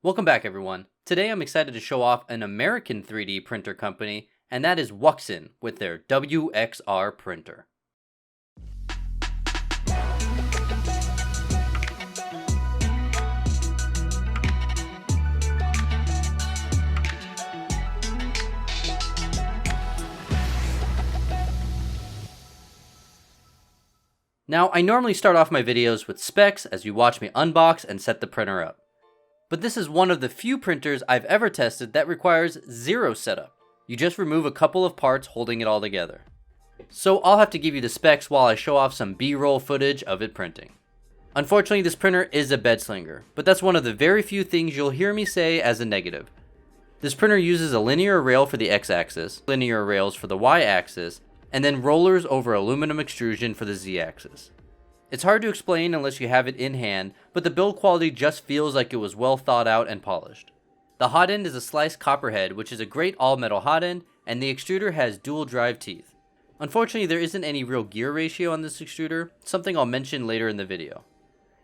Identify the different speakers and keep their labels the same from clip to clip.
Speaker 1: Welcome back, everyone. Today I'm excited to show off an American 3D printer company, and that is Wuxn with their WXR printer. Now, I normally start off my videos with specs as you watch me unbox and set the printer up. But this is one of the few printers I've ever tested that requires zero setup. You just remove a couple of parts holding it all together. So I'll have to give you the specs while I show off some B-roll footage of it printing. Unfortunately, this printer is a bed slinger, but that's one of the very few things you'll hear me say as a negative. This printer uses a linear rail for the x-axis, linear rails for the y-axis, and then rollers over aluminum extrusion for the z-axis. It's hard to explain unless you have it in hand, but the build quality just feels like it was well thought out and polished. The hot end is a sliced copper head, which is a great all-metal hot end, and the extruder has dual drive teeth. Unfortunately, there isn't any real gear ratio on this extruder, something I'll mention later in the video.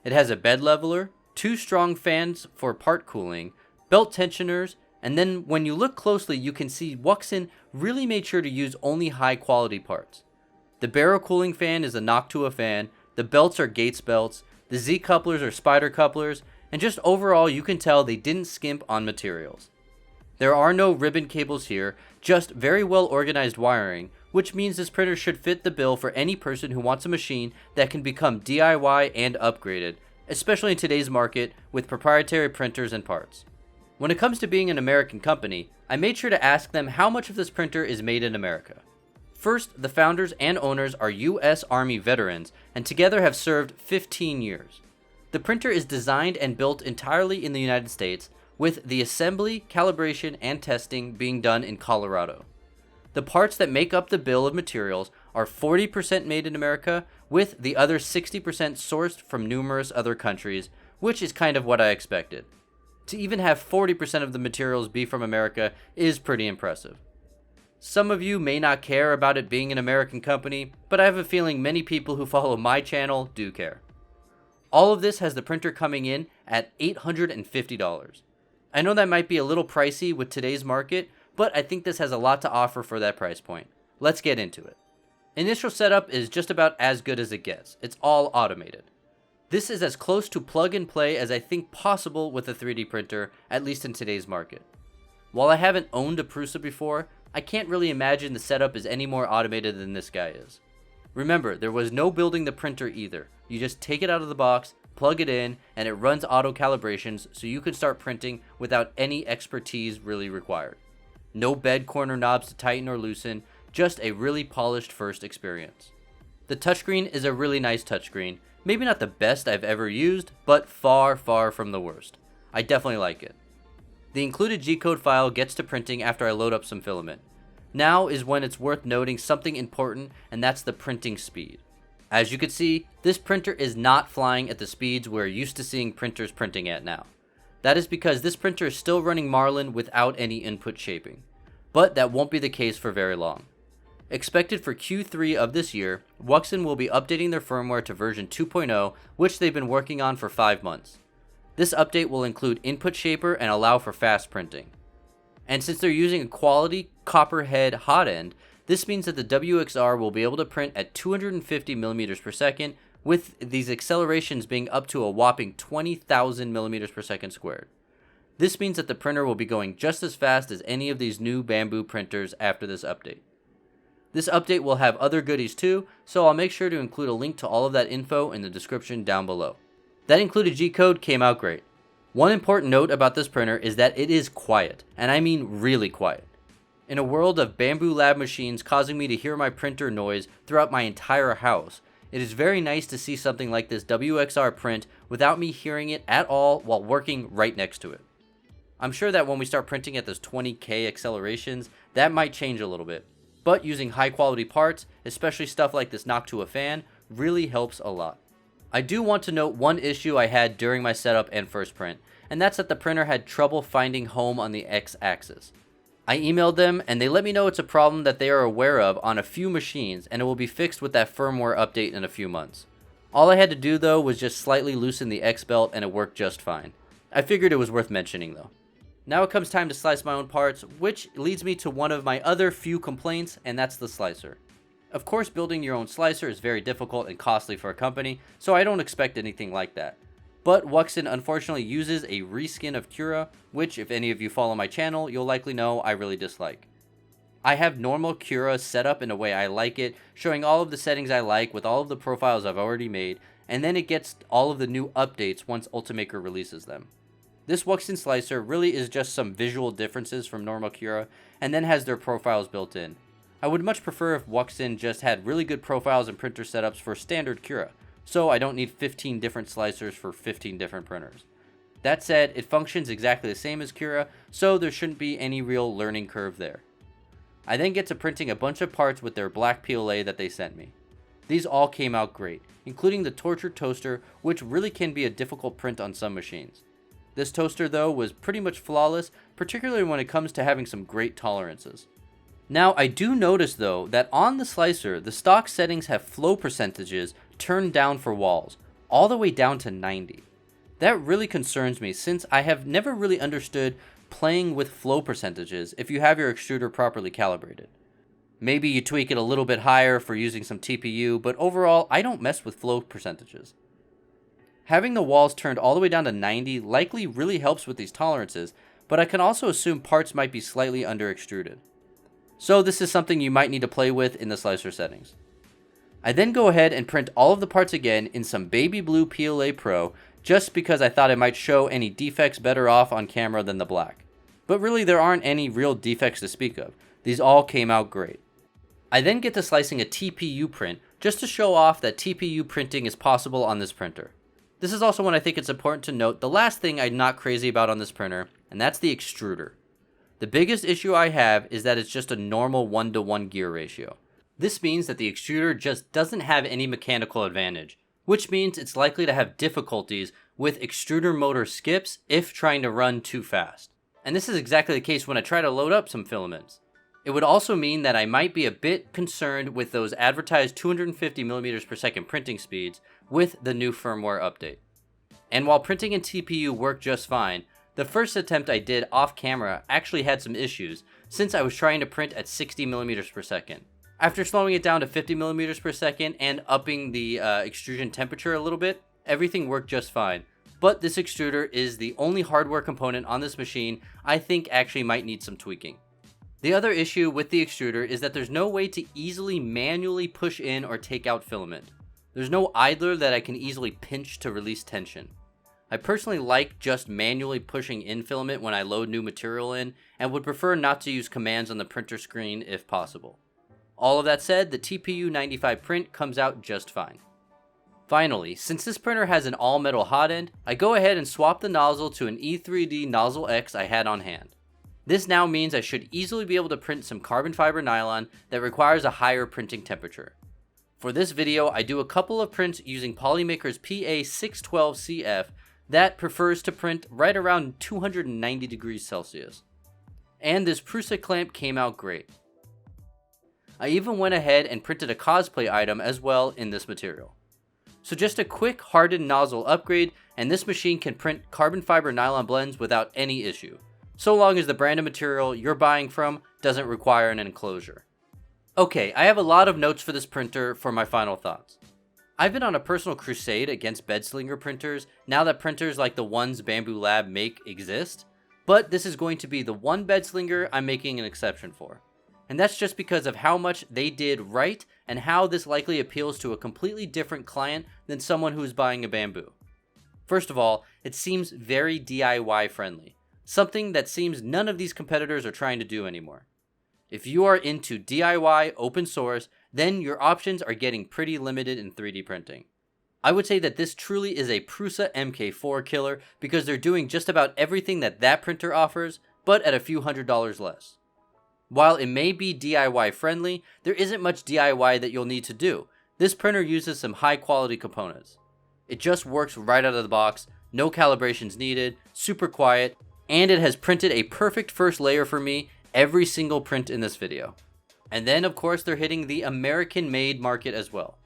Speaker 1: It has a bed leveler, two strong fans for part cooling, belt tensioners, and then when you look closely you can see Wuxn really made sure to use only high quality parts. The barrel cooling fan is a Noctua fan, the belts are Gates belts, the Z couplers are Spider couplers, and just overall you can tell they didn't skimp on materials. There are no ribbon cables here, just very well organized wiring, which means this printer should fit the bill for any person who wants a machine that can become DIY and upgraded, especially in today's market with proprietary printers and parts. When it comes to being an American company, I made sure to ask them how much of this printer is made in America. First, the founders and owners are US Army veterans and together have served 15 years. The printer is designed and built entirely in the United States, with the assembly, calibration, and testing being done in Colorado. The parts that make up the bill of materials are 40% made in America, with the other 60% sourced from numerous other countries, which is kind of what I expected. To even have 40% of the materials be from America is pretty impressive. Some of you may not care about it being an American company, but I have a feeling many people who follow my channel do care. All of this has the printer coming in at $850. I know that might be a little pricey with today's market, but I think this has a lot to offer for that price point. Let's get into it. Initial setup is just about as good as it gets. It's all automated. This is as close to plug and play as I think possible with a 3D printer, at least in today's market. While I haven't owned a Prusa before, I can't really imagine the setup is any more automated than this guy is. Remember, there was no building the printer either. You just take it out of the box, plug it in, and it runs auto calibrations so you can start printing without any expertise really required. No bed corner knobs to tighten or loosen, just a really polished first experience. The touchscreen is a really nice touchscreen, maybe not the best I've ever used, but far, far from the worst. I definitely like it. The included G-code file gets to printing after I load up some filament. Now is when it's worth noting something important, and that's the printing speed. As you can see, this printer is not flying at the speeds we're used to seeing printers printing at now. That is because this printer is still running Marlin without any input shaping. But that won't be the case for very long. Expected for Q3 of this year, Wuxn will be updating their firmware to version 2.0, which they've been working on for 5 months. This update will include input shaper and allow for fast printing. And since they're using a quality copper head hot end, this means that the WXR will be able to print at 250 millimeters per second, with these accelerations being up to a whopping 20,000 millimeters per second squared. This means that the printer will be going just as fast as any of these new Bamboo printers after this update. This update will have other goodies too, so I'll make sure to include a link to all of that info in the description down below. That included G-code came out great. One important note about this printer is that it is quiet, and I mean really quiet. In a world of Bamboo Lab machines causing me to hear my printer noise throughout my entire house, it is very nice to see something like this WXR print without me hearing it at all while working right next to it. I'm sure that when we start printing at those 20K accelerations, that might change a little bit. But using high quality parts, especially stuff like this Noctua fan, really helps a lot. I do want to note one issue I had during my setup and first print, and that's that the printer had trouble finding home on the x-axis. I emailed them and they let me know it's a problem that they are aware of on a few machines and it will be fixed with that firmware update in a few months. All I had to do though was just slightly loosen the X belt and it worked just fine. I figured it was worth mentioning though. Now it comes time to slice my own parts, which leads me to one of my other few complaints, and that's the slicer. Of course, building your own slicer is very difficult and costly for a company, so I don't expect anything like that. But Wuxn unfortunately uses a reskin of Cura, which if any of you follow my channel, you'll likely know I really dislike. I have normal Cura set up in a way I like it, showing all of the settings I like with all of the profiles I've already made, and then it gets all of the new updates once Ultimaker releases them. This Wuxn slicer really is just some visual differences from normal Cura, and then has their profiles built in. I would much prefer if Wuxn just had really good profiles and printer setups for standard Cura, so I don't need 15 different slicers for 15 different printers. That said, it functions exactly the same as Cura, so there shouldn't be any real learning curve there. I then get to printing a bunch of parts with their black PLA that they sent me. These all came out great, including the tortured toaster, which really can be a difficult print on some machines. This toaster though was pretty much flawless, particularly when it comes to having some great tolerances. Now I do notice though that on the slicer, the stock settings have flow percentages turned down for walls, all the way down to 90. That really concerns me since I have never really understood playing with flow percentages if you have your extruder properly calibrated. Maybe you tweak it a little bit higher for using some TPU, but overall I don't mess with flow percentages. Having the walls turned all the way down to 90 likely really helps with these tolerances, but I can also assume parts might be slightly under extruded. So this is something you might need to play with in the slicer settings. I then go ahead and print all of the parts again in some baby blue PLA Pro, just because I thought it might show any defects better off on camera than the black. But really there aren't any real defects to speak of. These all came out great. I then get to slicing a TPU print, just to show off that TPU printing is possible on this printer. This is also when I think it's important to note the last thing I'm not crazy about on this printer, and that's the extruder. The biggest issue I have is that it's just a normal 1:1 gear ratio. This means that the extruder just doesn't have any mechanical advantage, which means it's likely to have difficulties with extruder motor skips if trying to run too fast. And this is exactly the case when I try to load up some filaments. It would also mean that I might be a bit concerned with those advertised 250mm per second printing speeds with the new firmware update. And while printing in TPU worked just fine, the first attempt I did off camera actually had some issues since I was trying to print at 60mm per second. After slowing it down to 50mm per second and upping the extrusion temperature a little bit, everything worked just fine. But this extruder is the only hardware component on this machine I think actually might need some tweaking. The other issue with the extruder is that there's no way to easily manually push in or take out filament. There's no idler that I can easily pinch to release tension. I personally like just manually pushing in filament when I load new material in, and would prefer not to use commands on the printer screen if possible. All of that said, the TPU 95 print comes out just fine. Finally, since this printer has an all-metal hot end, I go ahead and swap the nozzle to an E3D Nozzle X I had on hand. This now means I should easily be able to print some carbon fiber nylon that requires a higher printing temperature. For this video, I do a couple of prints using Polymaker's PA612CF that prefers to print right around 290 degrees Celsius. And this Prusa clamp came out great. I even went ahead and printed a cosplay item as well in this material. So just a quick hardened nozzle upgrade, and this machine can print carbon fiber nylon blends without any issue, so long as the brand of material you're buying from doesn't require an enclosure. Okay, I have a lot of notes for this printer for my final thoughts. I've been on a personal crusade against bedslinger printers now that printers like the ones Bamboo Lab make exist, but this is going to be the one bedslinger I'm making an exception for. And that's just because of how much they did right and how this likely appeals to a completely different client than someone who's buying a Bamboo. First of all, it seems very DIY friendly, something that seems none of these competitors are trying to do anymore. If you are into DIY open source, then your options are getting pretty limited in 3D printing. I would say that this truly is a Prusa MK4 killer because they're doing just about everything that printer offers, but at a few $100s less. While it may be DIY friendly, there isn't much DIY that you'll need to do. This printer uses some high quality components. It just works right out of the box, no calibrations needed, super quiet, and it has printed a perfect first layer for me every single print in this video. And then of course they're hitting the American made market as well.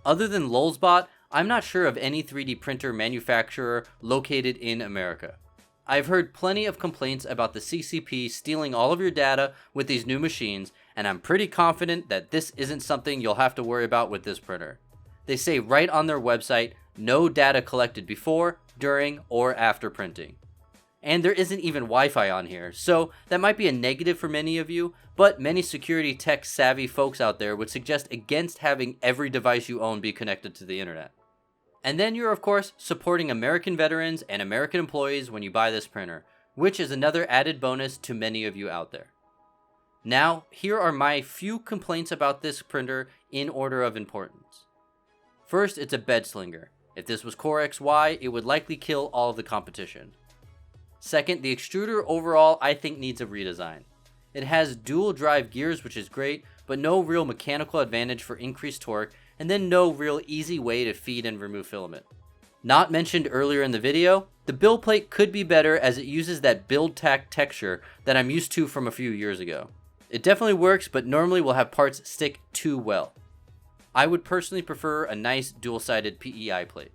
Speaker 1: Other than Lulzbot, I'm not sure of any 3D printer manufacturer located in America. I've heard plenty of complaints about the CCP stealing all of your data with these new machines, and I'm pretty confident that this isn't something you'll have to worry about with this printer. They say right on their website, no data collected before, during, or after printing. And there isn't even Wi-Fi on here, so that might be a negative for many of you, but many security tech savvy folks out there would suggest against having every device you own be connected to the internet. And then you're of course supporting American veterans and American employees when you buy this printer, which is another added bonus to many of you out there. Now, here are my few complaints about this printer in order of importance. First, it's a bed slinger. If this was Core XY, it would likely kill all of the competition. Second, the extruder overall I think needs a redesign. It has dual drive gears, which is great, but no real mechanical advantage for increased torque, and then no real easy way to feed and remove filament. Not mentioned earlier in the video, the build plate could be better as it uses that build tack texture that I'm used to from a few years ago. It definitely works, but normally will have parts stick too well. I would personally prefer a nice dual-sided PEI plate.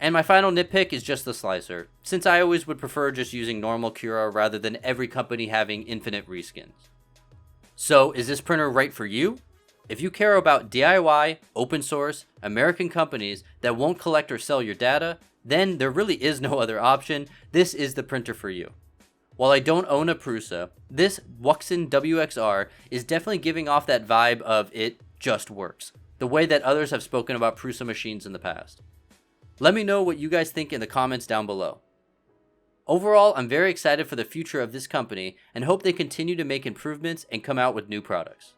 Speaker 1: And my final nitpick is just the slicer, since I always would prefer just using normal Cura rather than every company having infinite reskins. So, is this printer right for you? If you care about DIY, open source, American companies that won't collect or sell your data, then there really is no other option. This is the printer for you. While I don't own a Prusa, this Wuxn WXR is definitely giving off that vibe of it just works, the way that others have spoken about Prusa machines in the past. Let me know what you guys think in the comments down below. Overall, I'm very excited for the future of this company and hope they continue to make improvements and come out with new products.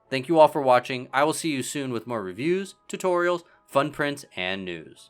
Speaker 1: Thank you all for watching. I will see you soon with more reviews, tutorials, fun prints, and news.